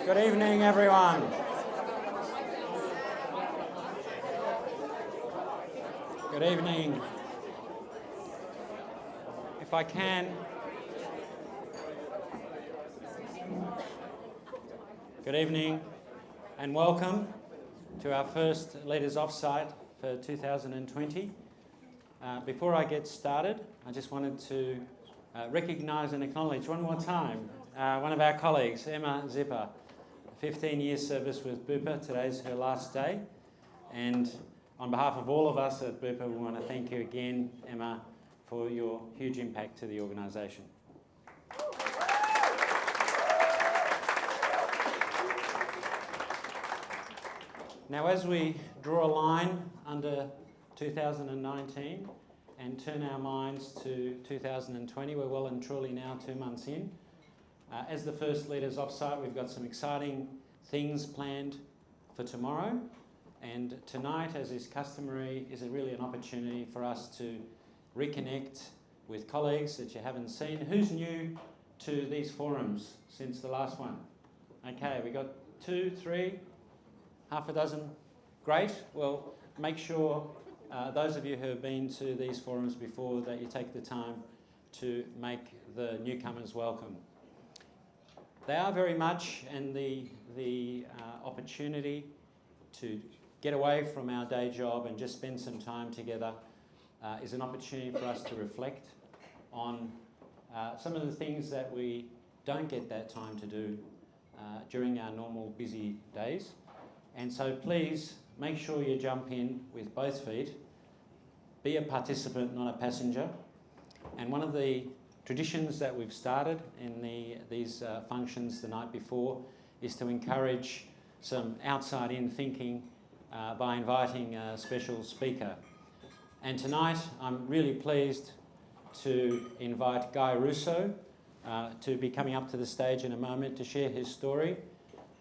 Good evening, everyone. Good evening. If I can, good evening and welcome to our first Leaders Offsite for 2020. Before I get started, I just wanted to recognise and acknowledge one more time one of our colleagues, Emma Zipper, 15 years service with Bupa. Today's her last day, and on behalf of all of us at Bupa, we want to thank you again, Emma, for your huge impact to the organisation. Now, as we draw a line under 2019 and turn our minds to 2020, we're well and truly now 2 months in. As the first Leaders Offsite, we've got some exciting things planned for tomorrow, and tonight, as is customary, is really an opportunity for us to reconnect with colleagues that you haven't seen. Who's new to these forums since the last one? Okay, we got 2, 3, half a dozen. Great. Well, make sure those of you who have been to these forums before that you take the time to make the newcomers welcome. They are very much, and the opportunity to get away from our day job and just spend some time together is an opportunity for us to reflect on some of the things that we don't get that time to do during our normal busy days. And so please make sure you jump in with both feet. Be a participant, not a passenger. And one of the traditions that we've started in these functions the night before is to encourage some outside-in thinking by inviting a special speaker. And tonight I'm really pleased to invite Guy Russo to be coming up to the stage in a moment to share his story.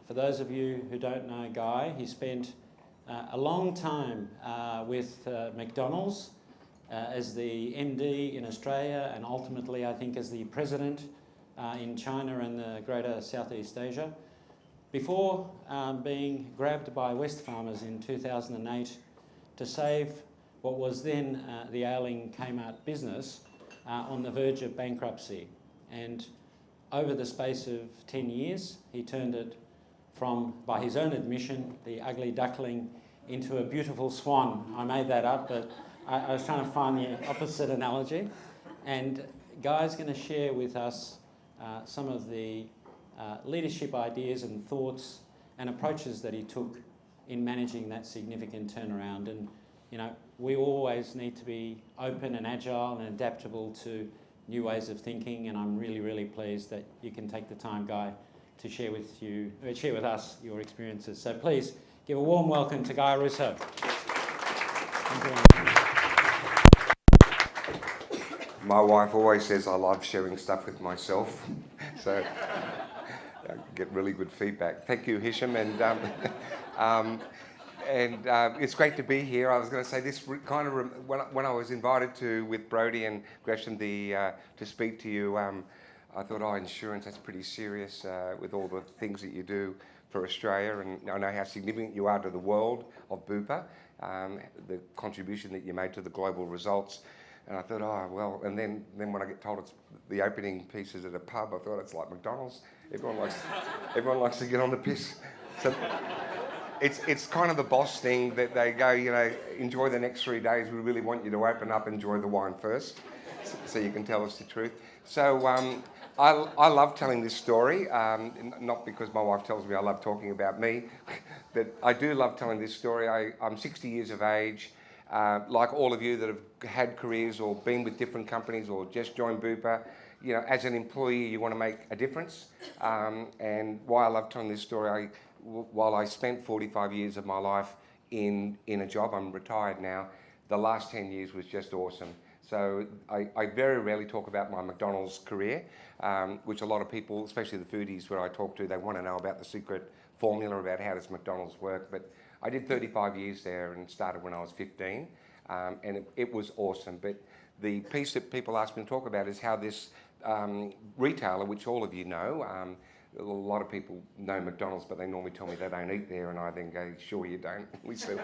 For those of you who don't know Guy, he spent a long time with McDonald's as the MD in Australia, and ultimately I think as the president in China and the greater Southeast Asia, before being grabbed by Wesfarmers in 2008 to save what was then the ailing Kmart business on the verge of bankruptcy. And over the space of 10 years, he turned it from, by his own admission, the ugly duckling into a beautiful swan. I made that up, but I was trying to find the opposite analogy. And Guy's going to share with us some of the leadership ideas and thoughts and approaches that he took in managing that significant turnaround. And, you know, we always need to be open and agile and adaptable to new ways of thinking, and I'm really, really pleased that you can take the time, Guy, to share with us your experiences. So please give a warm welcome to Guy Russo. Thank you very much. My wife always says I love sharing stuff with myself, so I get really good feedback. Thank you, Hisham, and it's great to be here. I was going to say this kind of when I was invited to with Brodie and Gresham to speak to you. I thought, insurance, that's pretty serious with all the things that you do for Australia, and I know how significant you are to the world of Bupa, the contribution that you made to the global results. And I thought, and then when I get told it's the opening pieces at a pub, I thought it's like McDonald's. Everyone likes to get on the piss. So it's kind of the boss thing that they go, enjoy the next 3 days. We really want you to open up, enjoy the wine first, so you can tell us the truth. So I love telling this story, not because my wife tells me I love talking about me, but I do love telling this story. I'm 60 years of age. Like all of you that have had careers or been with different companies or just joined Bupa, as an employee, you want to make a difference. And why I love telling this story, while I spent 45 years of my life in a job, I'm retired now, the last 10 years was just awesome. So I very rarely talk about my McDonald's career, which a lot of people, especially the foodies where I talk to, they want to know about the secret formula about how does McDonald's work. But I did 35 years there and started when I was 15, and it was awesome. But the piece that people ask me to talk about is how this retailer, which all of you know, a lot of people know McDonald's, but they normally tell me they don't eat there, and I then go, sure you don't. We serve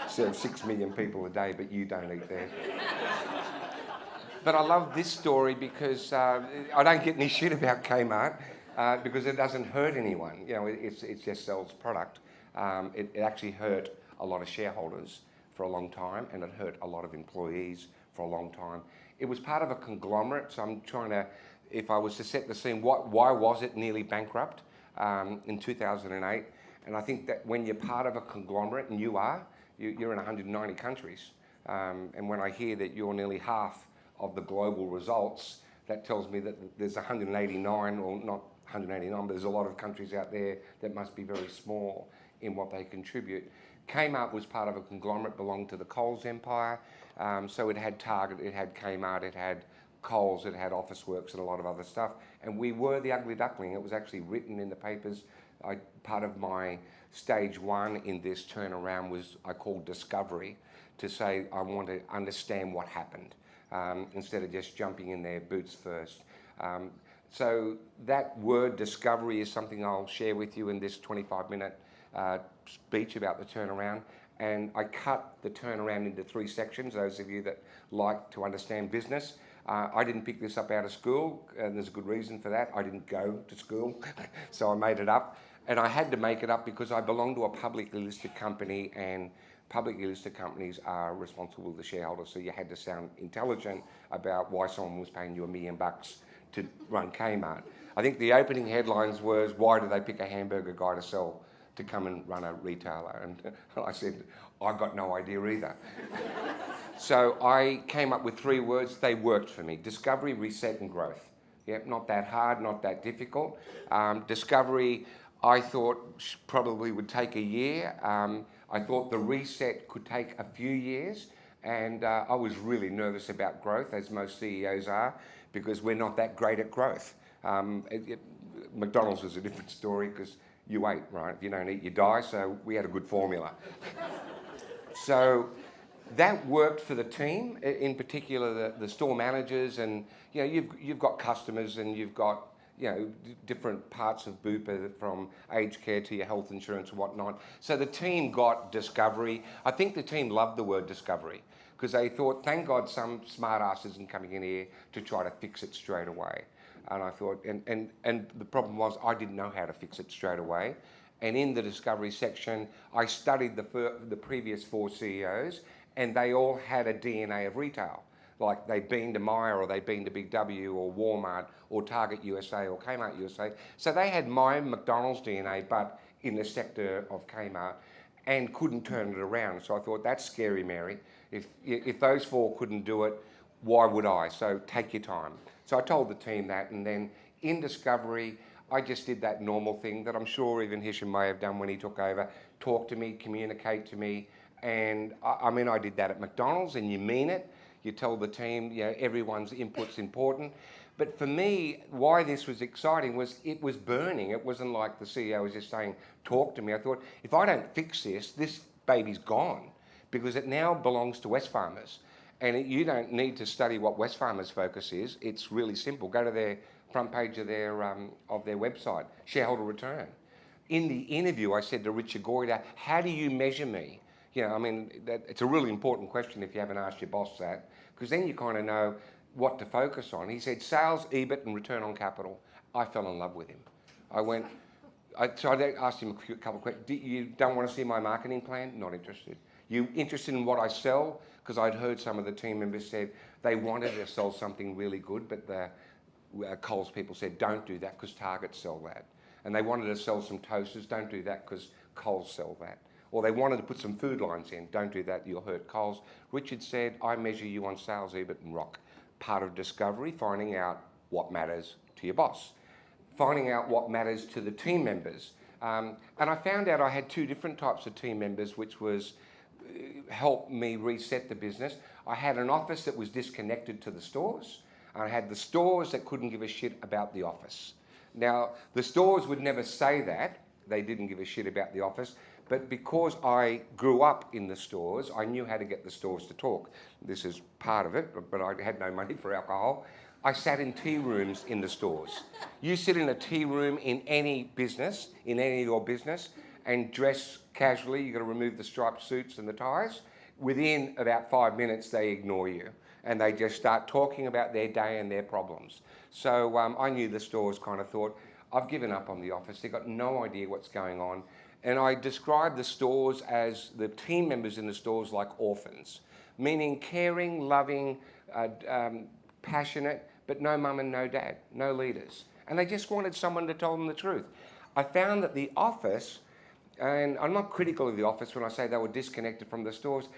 6 million people a day, but you don't eat there. But I love this story because I don't get any shit about Kmart because it doesn't hurt anyone. You know, it just sells product. It actually hurt a lot of shareholders for a long time, and it hurt a lot of employees for a long time. It was part of a conglomerate, so I'm trying to, if I was to set the scene, why was it nearly bankrupt in 2008? And I think that when you're part of a conglomerate, and you're in 190 countries, and when I hear that you're nearly half of the global results, that tells me that there's 189, or not 189, but there's a lot of countries out there that must be very small in what they contribute. Kmart was part of a conglomerate, belonged to the Coles empire, so it had Target, it had Kmart, it had Coles, it had Officeworks and a lot of other stuff, and we were the ugly duckling. It was actually written in the papers. Part of my stage one in this turnaround was I called discovery, to say I want to understand what happened instead of just jumping in their boots first. So that word discovery is something I'll share with you in this 25-minute speech about the turnaround. And I cut the turnaround into 3 sections, those of you that like to understand business. I didn't pick this up out of school, and there's a good reason for that. I didn't go to school, so I made it up. And I had to make it up because I belong to a publicly listed company, and publicly listed companies are responsible to the shareholders, so you had to sound intelligent about why someone was paying you $1 million to run Kmart. I think the opening headlines was, why do they pick a hamburger guy to come and run a retailer? And I said, I got no idea either. So I came up with 3 words. They worked for me: discovery, reset, and growth. Yep, not that hard, not that difficult. Discovery, I thought probably would take a year. I thought the reset could take a few years, and I was really nervous about growth, as most CEOs are, because we're not that great at growth. McDonald's was a different story because you ate, right? If you don't eat, you die, so we had a good formula. So that worked for the team, in particular the store managers, and you know, you've got customers, and you've got, you know, different parts of Bupa, from aged care to your health insurance and whatnot. So the team got discovery. I think the team loved the word discovery because they thought, thank God some smart ass isn't coming in here to try to fix it straight away. And I thought, and the problem was I didn't know how to fix it straight away. And in the discovery section, I studied the previous 4 CEOs, and they all had a DNA of retail. Like they'd been to Myer, or they'd been to Big W, or Walmart, or Target USA, or Kmart USA. So they had my McDonald's DNA, but in the sector of Kmart, and couldn't turn it around. So I thought, that's scary, Mary. If those 4 couldn't do it, why would I? So take your time. So I told the team that, and then in discovery, I just did that normal thing that I'm sure even Hisham may have done when he took over: talk to me, communicate to me. And I mean, I did that at McDonald's, and you mean it. You tell the team, you know, everyone's input's important. But for me, why this was exciting was it was burning. It wasn't like the CEO was just saying, talk to me. I thought, if I don't fix this baby's gone, because it now belongs to Wesfarmers. And you don't need to study what Wesfarmers' focus is. It's really simple. Go to their front page of their website, shareholder return. In the interview, I said to Richard Goyder, how do you measure me? You know, I mean, it's a really important question if you haven't asked your boss that, because then you kind of know what to focus on. He said, sales, EBIT, and return on capital. I fell in love with him. So I asked him a couple of questions. You don't want to see my marketing plan? Not interested. You interested in what I sell? Because I'd heard some of the team members said they wanted to sell something really good, but the Coles people said, don't do that because Target sell that. And they wanted to sell some toasters, don't do that because Coles sell that. Or they wanted to put some food lines in, don't do that, you'll hurt Coles. Richard said, I measure you on sales, EBIT, and ROC. Part of discovery, finding out what matters to your boss. Finding out what matters to the team members. And I found out I had 2 different types of team members, which was help me reset the business. I had an office that was disconnected to the stores, and I had the stores that couldn't give a shit about the office. Now, the stores would never say that. They didn't give a shit about the office. But because I grew up in the stores, I knew how to get the stores to talk. This is part of it, but I had no money for alcohol. I sat in tea rooms in the stores. You sit in a tea room in any business, in any of your business, and dress casually. You've got to remove the striped suits and the ties. Within about 5 minutes, they ignore you and they just start talking about their day and their problems. So I knew the stores kind of thought, I've given up on the office. They've got no idea what's going on. And I described the stores as the team members in the stores like orphans, meaning caring, loving, passionate, but no mum and no dad, no leaders. And they just wanted someone to tell them the truth. I found that the office, and I'm not critical of the office when I say they were disconnected from the stores,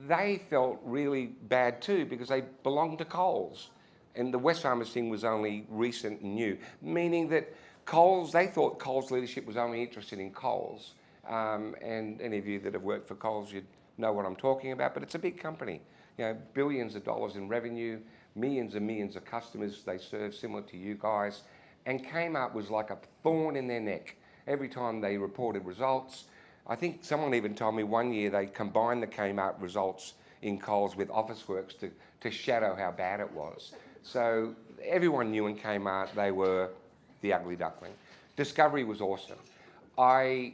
they felt really bad too because they belonged to Coles. And the Wesfarmers thing was only recent and new, meaning that Coles, they thought Coles leadership was only interested in Coles. And any of you that have worked for Coles, you'd know what I'm talking about, but it's a big company. You know, billions of dollars in revenue, millions and millions of customers they serve, similar to you guys. And Kmart was like a thorn in their neck. Every time they reported results, I think someone even told me one year they combined the Kmart results in Coles with Officeworks to shadow how bad it was. So everyone knew in Kmart they were the ugly duckling. Discovery was awesome. I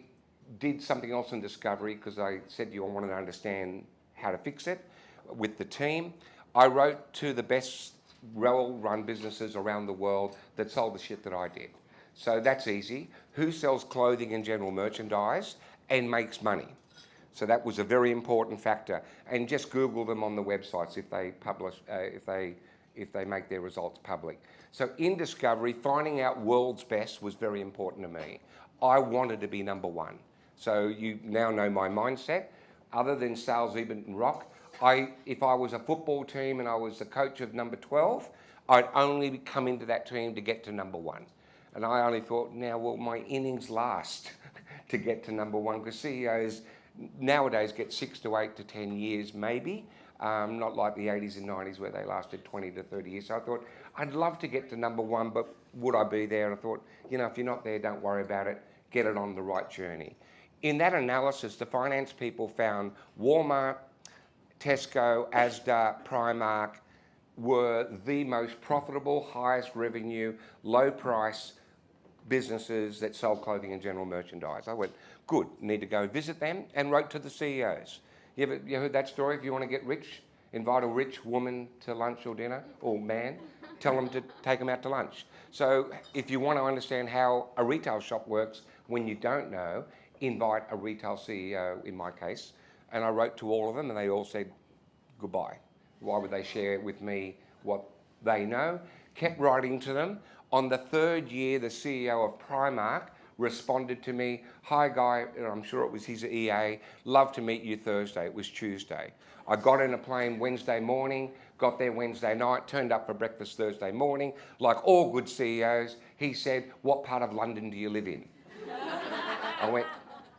did something else in Discovery because I said I wanted to understand how to fix it with the team. I wrote to the best well-run businesses around the world that sold the shit that I did. So that's easy. Who sells clothing and general merchandise and makes money? So that was a very important factor. And just Google them on the websites if they publish, if they make their results public. So in Discovery, finding out world's best was very important to me. I wanted to be number one. So you now know my mindset. Other than sales, EBIT and ROC, if I was a football team and I was the coach of number 12, I'd only come into that team to get to number one. And I only thought, now, will my innings last to get to number one? Because CEOs nowadays get 6 to 8 to 10 years, maybe. Not like the 80s and 90s where they lasted 20 to 30 years. So I thought, I'd love to get to number one, but would I be there? And I thought, you know, if you're not there, don't worry about it. Get it on the right journey. In that analysis, the finance people found Walmart, Tesco, Asda, Primark were the most profitable, highest revenue, low price businesses that sold clothing and general merchandise. I went, good, need to go visit them, and wrote to the CEOs. You heard that story? If you want to get rich, invite a rich woman to lunch or dinner, or man, tell them to take them out to lunch. So if you want to understand how a retail shop works when you don't know, invite a retail CEO, in my case. And I wrote to all of them and they all said goodbye. Why would they share with me what they know? Kept writing to them. On the third year, the CEO of Primark responded to me, hi Guy, and I'm sure it was his EA, love to meet you Thursday. It was Tuesday. I got in a plane Wednesday morning, got there Wednesday night, turned up for breakfast Thursday morning. Like all good CEOs, he said, what part of London do you live in? I went,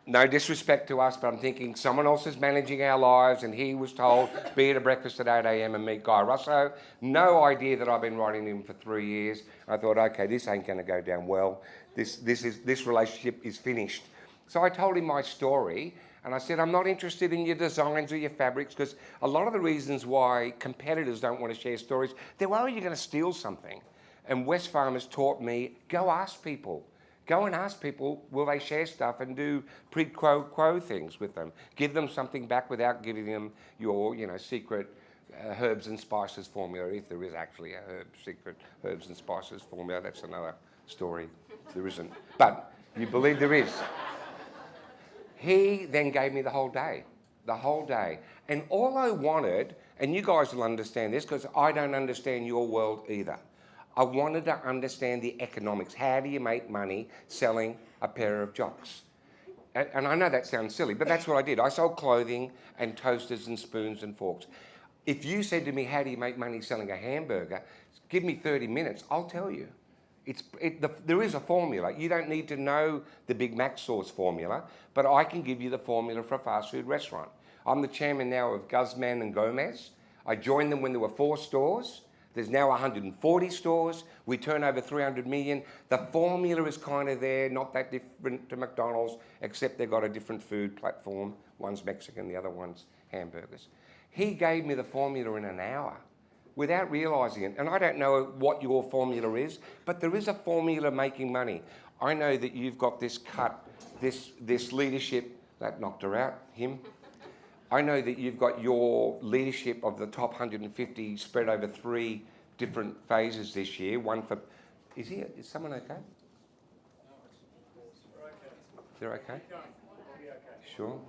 no disrespect to us, but I'm thinking someone else is managing our lives and he was told, be at a breakfast at 8 a.m. and meet Guy Russo. No idea that I've been writing to him for 3 years. I thought, okay, this ain't going to go down well. This relationship is finished. So I told him my story and I said, I'm not interested in your designs or your fabrics because a lot of the reasons why competitors don't want to share stories, they're worried you're going to steal something. And Wesfarmers taught me, go ask people. Go and ask people, will they share stuff and do quid-pro-quo things with them? Give them something back without giving them your, secret herbs and spices formula, if there is actually a secret herbs and spices formula. That's another story. There isn't. But you believe there is. He then gave me the whole day. And all I wanted, and you guys will understand this because I don't understand your world either. I wanted to understand the economics. How do you make money selling a pair of jocks? And I know that sounds silly, but that's what I did. I sold clothing and toasters and spoons and forks. If you said to me, how do you make money selling a hamburger? Give me 30 minutes, I'll tell you. There is a formula. You don't need to know the Big Mac sauce formula, but I can give you the formula for a fast food restaurant. I'm the chairman now of Guzman and Gomez. I joined them when there were 4 stores. There's now 140 stores. We turn over 300 million. The formula is kind of there, not that different to McDonald's, except they've got a different food platform. One's Mexican, the other one's hamburgers. He gave me the formula in an hour. without realising it. And I don't know what your formula is, but there is a formula making money. I know that you've got this cut, this leadership, that knocked her out, him. I know that you've got your leadership of the top 150 spread over 3 different phases this year. One for, is someone okay? They're okay? Sure.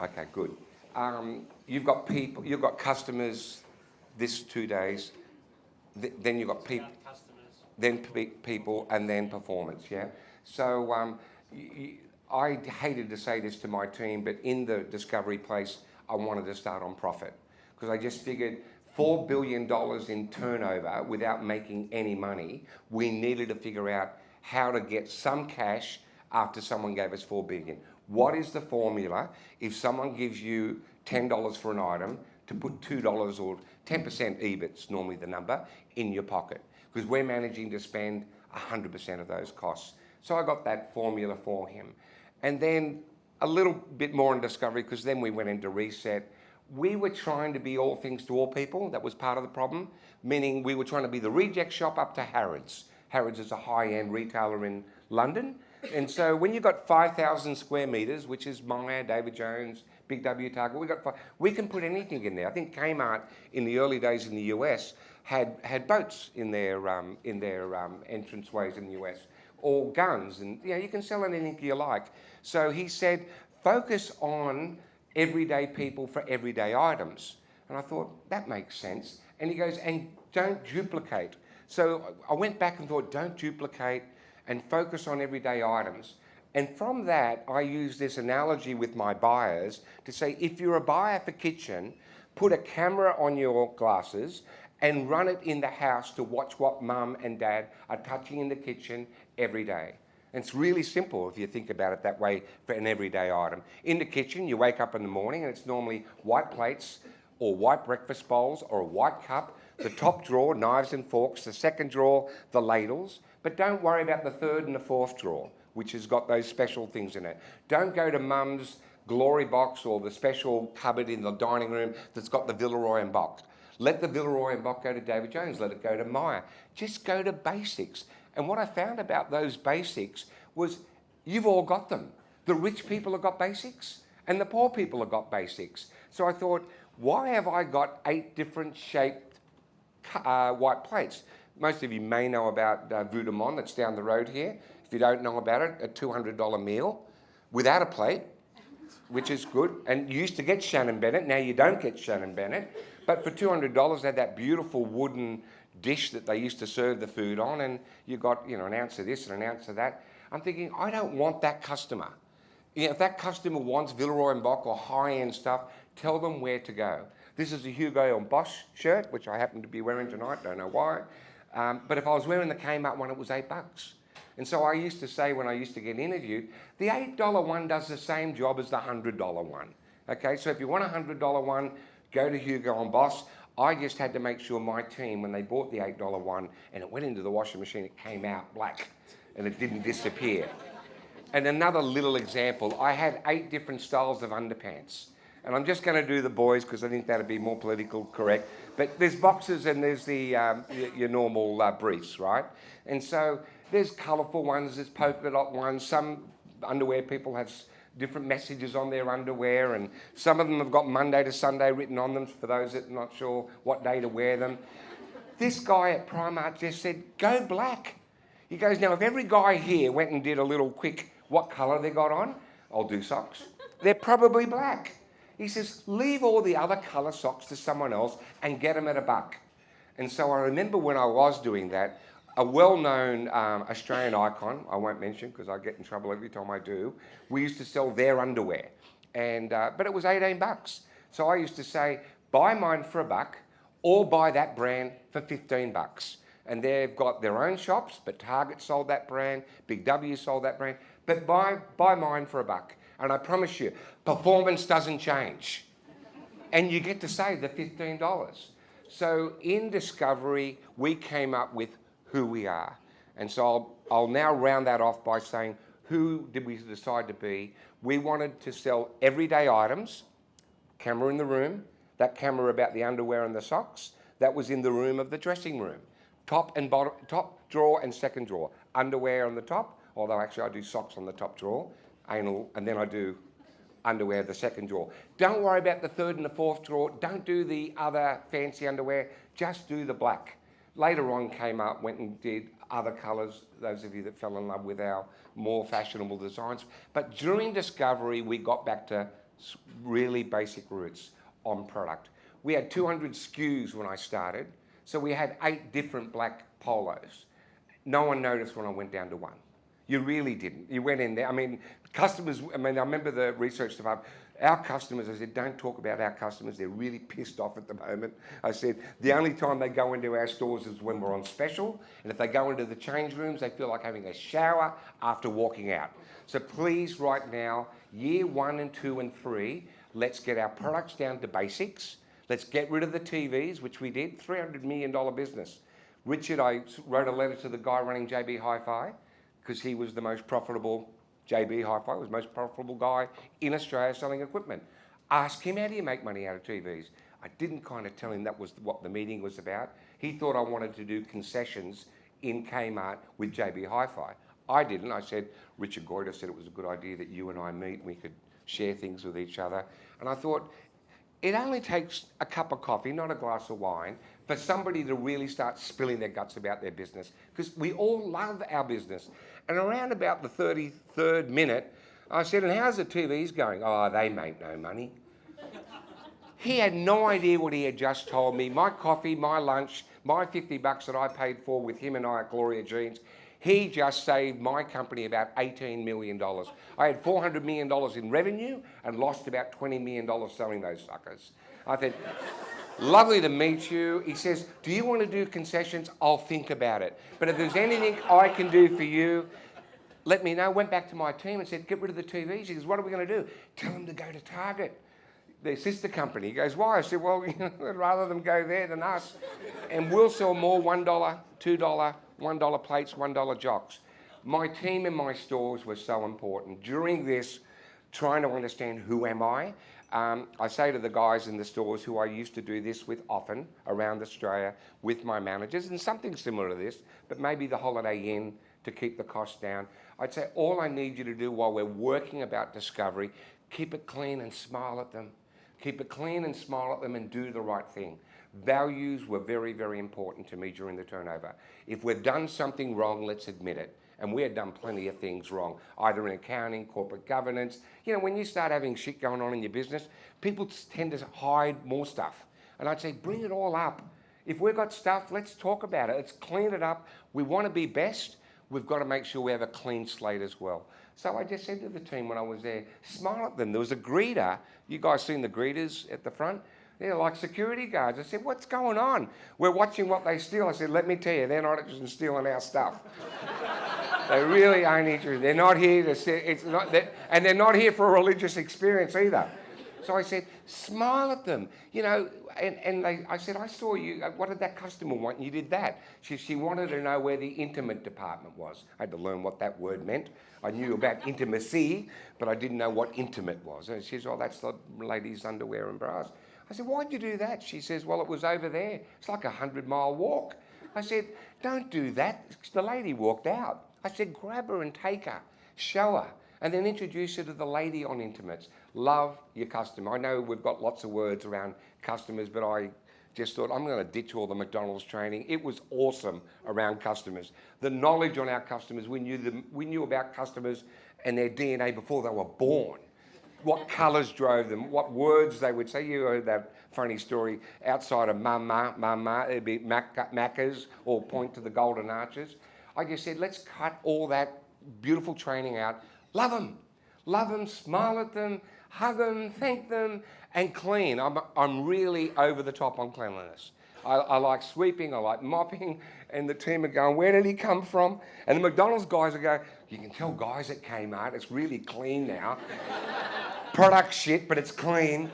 Okay, good. You've got people, you've got customers this 2 days, then you've got people, then people, and then performance, yeah? So I hated to say this to my team, but in the Discovery Place, I wanted to start on profit because I just figured $4 billion in turnover without making any money, we needed to figure out how to get some cash after someone gave us $4 billion. What is the formula if someone gives you $10 for an item to put $2 or 10% EBIT's normally the number in your pocket? Because we're managing to spend 100% of those costs. So I got that formula for him. And then a little bit more in Discovery, because then we went into Reset. We were trying to be all things to all people. That was part of the problem, meaning we were trying to be the reject shop up to Harrods. Harrods is a high-end retailer in London. And so when you've got 5,000 square metres, which is Myer, David Jones, Big W, Target, we can put anything in there. I think Kmart in the early days in the US had boats in their entranceways in the US, or guns, and you can sell anything you like. So he said, focus on everyday people for everyday items. And I thought, that makes sense. And he goes, and don't duplicate. So I went back and thought, don't duplicate and focus on everyday items. And from that, I use this analogy with my buyers to say, if you're a buyer for kitchen, put a camera on your glasses and run it in the house to watch what mum and dad are touching in the kitchen every day. And it's really simple if you think about it that way for an everyday item. In the kitchen, you wake up in the morning and it's normally white plates or white breakfast bowls or a white cup. The top drawer, knives and forks. The second drawer, the ladles. But don't worry about the third and the fourth drawer, which has got those special things in it. Don't go to mum's glory box or the special cupboard in the dining room that's got the Villeroy and Boch. Let the Villeroy and Boch go to David Jones. Let it go to Myer. Just go to basics. And what I found about those basics was you've all got them. The rich people have got basics and the poor people have got basics. So I thought, why have I got 8 different shaped white plates? Most of you may know about Vue de Monde that's down the road here. If you don't know about it, a $200 meal without a plate, which is good. And you used to get Shannon Bennett. Now you don't get Shannon Bennett. But for $200, they had that beautiful wooden dish that they used to serve the food on, and you got an ounce of this and an ounce of that. I'm thinking, I don't want that customer. If that customer wants Villeroy and Boch or high-end stuff, tell them where to go. This is a Hugo and Bosch shirt, which I happen to be wearing tonight, don't know why. But if I was wearing the Kmart one, it was $8. And so I used to say when I used to get interviewed, the $8 one does the same job as the $100 one. Okay, so if you want a $100 one, go to Hugo and Boss. I just had to make sure my team, when they bought the $8 one and it went into the washing machine, it came out black and it didn't disappear. And another little example, I had 8 different styles of underpants. And I'm just going to do the boys because I think that'd be more political correct. But there's boxers and there's the your normal briefs, right? And so there's colourful ones, there's polka dot ones. Some underwear people have different messages on their underwear, and some of them have got Monday to Sunday written on them for those that are not sure what day to wear them. This guy at Primark just said, go black. He goes, now if every guy here went and did a little quick, what colour they got on? I'll do socks. They're probably black. He says, leave all the other colour socks to someone else and get them at $1. And so I remember when I was doing that, a well-known Australian icon, I won't mention because I get in trouble every time I do, we used to sell their underwear. And but it was $18. So I used to say, buy mine for $1 or buy that brand for $15. And they've got their own shops, but Target sold that brand, Big W sold that brand, but buy mine for $1. And I promise you, performance doesn't change. And you get to save the $15. So in Discovery, we came up with who we are. And so I'll now round that off by saying, who did we decide to be? We wanted to sell everyday items camera in the room, that camera about the underwear and the socks, that was in the room of the dressing room. Top and bottom, top drawer and second drawer. Underwear on the top, although actually I do socks on the top drawer, anal, and then I do underwear the second drawer. Don't worry about the third and the fourth drawer. Don't do the other fancy underwear. Just do the black. Later on came up, went and did other colours, those of you that fell in love with our more fashionable designs. But during discovery, we got back to really basic roots on product. We had 200 SKUs when I started, so we had 8 different black polos. No one noticed when I went down to 1. You really didn't. You went in there. I mean, customers, I remember the research department, our customers, I said, don't talk about our customers. They're really pissed off at the moment. I said, the only time they go into our stores is when we're on special. And if they go into the change rooms, they feel like having a shower after walking out. So please, right now, year 1 and 2 and 3, let's get our products down to basics. Let's get rid of the TVs, which we did, $300 million business. Richard, I wrote a letter to the guy running JB Hi-Fi, because he was the most profitable, JB Hi-Fi was the most profitable guy in Australia selling equipment. Ask him, how do you make money out of TVs? I didn't kind of tell him that was what the meeting was about. He thought I wanted to do concessions in Kmart with JB Hi-Fi. I didn't. I said, Richard Goyder said it was a good idea that you and I meet, we could share things with each other. And I thought, it only takes a cup of coffee, not a glass of wine, for somebody to really start spilling their guts about their business, because we all love our business. And around about the 33rd minute, I said, and how's the TVs going? Oh, they make no money. He had no idea what he had just told me. My coffee, my lunch, my $50 that I paid for with him and I at Gloria Jeans, he just saved my company about $18 million. I had $400 million in revenue and lost about $20 million selling those suckers. I said, lovely to meet you. He says, do you want to do concessions? I'll think about it. But if there's anything I can do for you, let me know. Went back to my team and said, get rid of the TVs. He goes, what are we going to do? Tell them to go to Target, their sister company. He goes, why? I said, well, I'd rather them go there than us. And we'll sell more $1, $2, $1 plates, $1 jocks. My team in my stores was so important. During this, trying to understand who am I say to the guys in the stores who I used to do this with often around Australia with my managers, and something similar to this, but maybe the Holiday Inn to keep the costs down. I'd say all I need you to do while we're working about discovery, keep it clean and smile at them. Keep it clean and smile at them and do the right thing. Values were very, very important to me during the turnover. If we've done something wrong, let's admit it. And we had done plenty of things wrong, either in accounting, corporate governance. You know, when you start having shit going on in your business, people tend to hide more stuff. And I'd say, bring it all up. If we've got stuff, let's talk about it. Let's clean it up. We want to be best. We've got to make sure we have a clean slate as well. So I just said to the team when I was there, smile at them. There was a greeter. You guys seen the greeters at the front? They're like security guards. I said, what's going on? We're watching what they steal. I said, let me tell you, they're not interested in stealing our stuff. They really aren't interested. They're not here to say, and they're not here for a religious experience either. So I said, smile at them, you know, I said, I saw you, what did that customer want? And you did that. She wanted to know where the intimate department was. I had to learn what that word meant. I knew about intimacy, but I didn't know what intimate was. And she says, oh, that's the ladies' underwear and bras. I said, why'd you do that? She says, well, it was over there. It's like a 100-mile walk. I said, don't do that. The lady walked out. I said, grab her and take her, show her, and then introduce her to the lady on intimates. Love your customer. I know we've got lots of words around customers, but I just thought I'm going to ditch all the McDonald's training. It was awesome around customers. The knowledge on our customers, we knew about customers and their DNA before they were born. What colours drove them, what words they would say. You heard that funny story outside of mama, it'd be Macca's or point to the Golden Arches. I just said, let's cut all that beautiful training out. Love them, smile at them, hug them, thank them, and clean. I'm really over the top on cleanliness. I like sweeping, I like mopping, and the team are going, where did he come from? And the McDonald's guys are going, you can tell guys at Kmart, it's really clean now. Product shit, but it's clean.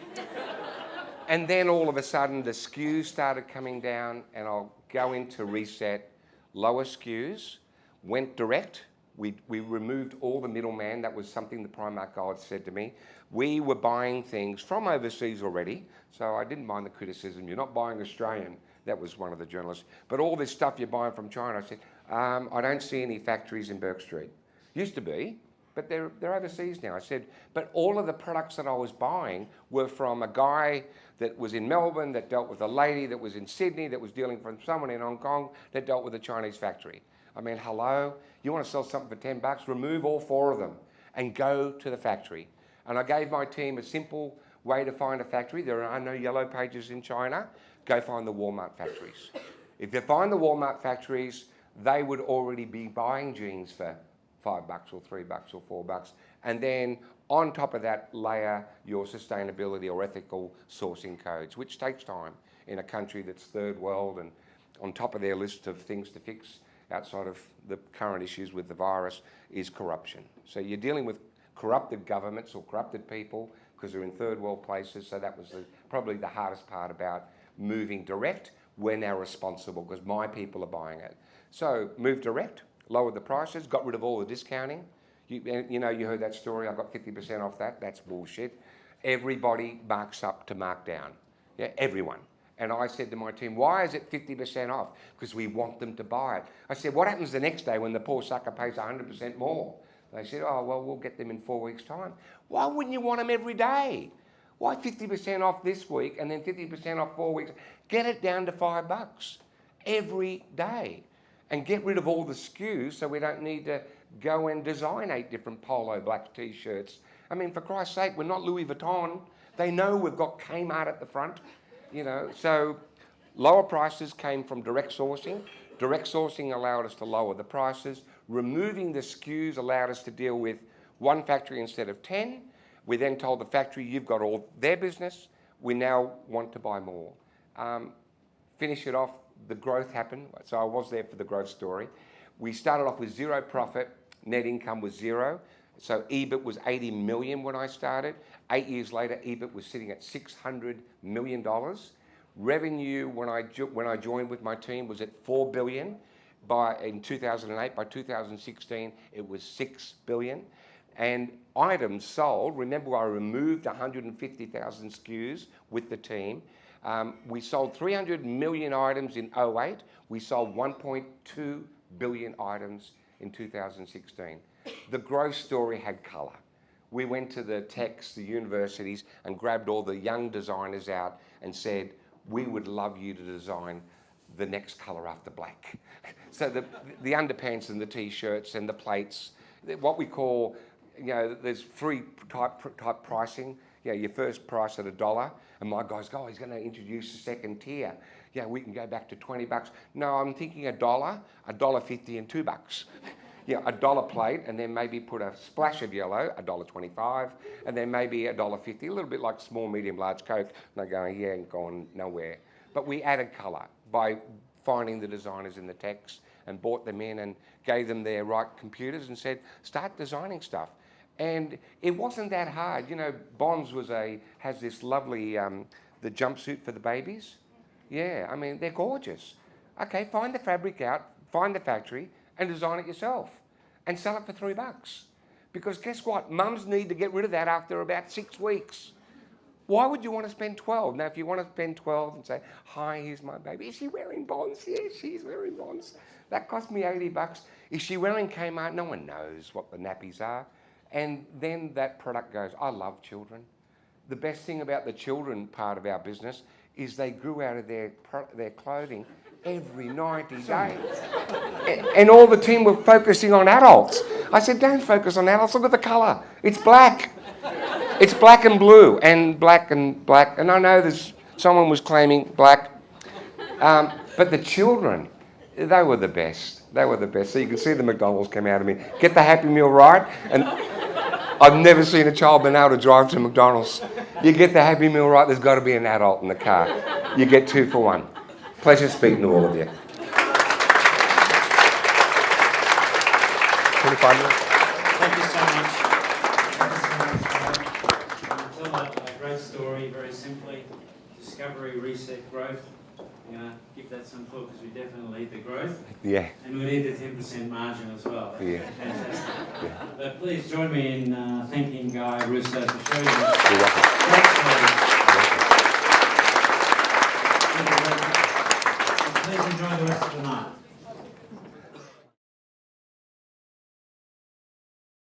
And then all of a sudden the SKUs started coming down, and I'll go into reset, lower SKUs, went direct, We removed all the middleman. That was something the Primark guy said to me. We were buying things from overseas already, so I didn't mind the criticism. You're not buying Australian. That was one of the journalists. But all this stuff you're buying from China, I said, I don't see any factories in Bourke Street. Used to be, but they're overseas now. I said, but all of the products that I was buying were from a guy that was in Melbourne, that dealt with a lady that was in Sydney, that was dealing from someone in Hong Kong, that dealt with a Chinese factory. I mean, hello? You want to sell something for 10 bucks? Remove all 4 of them and go to the factory. And I gave my team a simple way to find a factory. There are no yellow pages in China. Go find the Walmart factories. If you find the Walmart factories, they would already be buying jeans for $5 or $3 or $4. And then on top of that, layer your sustainability or ethical sourcing codes, which takes time in a country that's third world, and on top of their list of things to fix outside of the current issues with the virus is corruption. So you're dealing with corrupted governments or corrupted people because they're in third world places. So that was probably the hardest part about moving direct. We're now responsible because my people are buying it. So move direct, lowered the prices, got rid of all the discounting. You know, you heard that story, I got 50% off that. That's bullshit. Everybody marks up to mark down. Yeah, everyone. And I said to my team, why is it 50% off? Because we want them to buy it. I said, what happens the next day when the poor sucker pays 100% more? They said, oh, well, we'll get them in 4 weeks' time. Why wouldn't you want them every day? Why 50% off this week and then 50% off 4 weeks? Get it down to $5 every day. And get rid of all the SKUs so we don't need to go and design 8 different polo black T-shirts. I mean, for Christ's sake, we're not Louis Vuitton. They know we've got Kmart at the front, you know. So lower prices came from direct sourcing. Direct sourcing allowed us to lower the prices. Removing the SKUs allowed us to deal with 1 factory instead of 10. We then told the factory, you've got all their business. We now want to buy more. Finish it off. The growth happened, so I was there for the growth story. We started off with 0 profit, net income was 0. So EBIT was 80 million when I started. 8 years later, EBIT was sitting at $600 million. Revenue when I joined with my team was at 4 billion. In 2008, by 2016, it was 6 billion. And items sold, remember I removed 150,000 SKUs with the team. We sold 300 million items in 2008. We sold 1.2 billion items in 2016. The growth story had colour. We went to the techs, the universities, and grabbed all the young designers out and said, we would love you to design the next colour after black. So the underpants and the T-shirts and the plates, what we call, you know, there's free type pricing. Yeah, your first price at $1, and my guys go, oh, he's going to introduce a second tier. Yeah, we can go back to $20. No, I'm thinking $1, $1.50 and $2. Yeah, $1 plate, and then maybe put a splash of yellow, $1.25, and then maybe $1.50, a little bit like small, medium, large Coke. And they're going, yeah, and gone nowhere. But we added colour by finding the designers in the techs and brought them in and gave them their right computers and said, start designing stuff. And it wasn't that hard. You know, Bonds has this lovely, the jumpsuit for the babies. Yeah, I mean, they're gorgeous. Okay, find the fabric out, find the factory, and design it yourself. And sell it for $3. Because guess what? Mums need to get rid of that after about 6 weeks. Why would you want to spend 12? Now, if you want to spend 12 and say, hi, here's my baby. Is she wearing Bonds? Yes, she's wearing Bonds. That cost me $80. Is she wearing Kmart? No one knows what the nappies are. And then that product goes, I love children. The best thing about the children part of our business is they grew out of their clothing every 90 days. And all the team were focusing on adults. I said, don't focus on adults, look at the colour. It's black. It's black and blue and black and black. And I know someone was claiming black. But the children, they were the best. They were the best. So you can see the McDonald's come out of me. Get the Happy Meal right. And I've never seen a child been able to drive to McDonald's. You get the Happy Meal right, there's got to be an adult in the car. You get 2 for 1. Pleasure speaking to all of you. 25 minutes. Thank you so much. Tell a great story very simply. Discovery, reset, growth. I'm going to give that That's some thought because we definitely need the growth Yeah. and we need the 10% margin as well. Yeah. Fantastic. Yeah. But please join me in thanking Guy Russo for showing us You're welcome. great story. You're welcome. Please enjoy the rest of the night.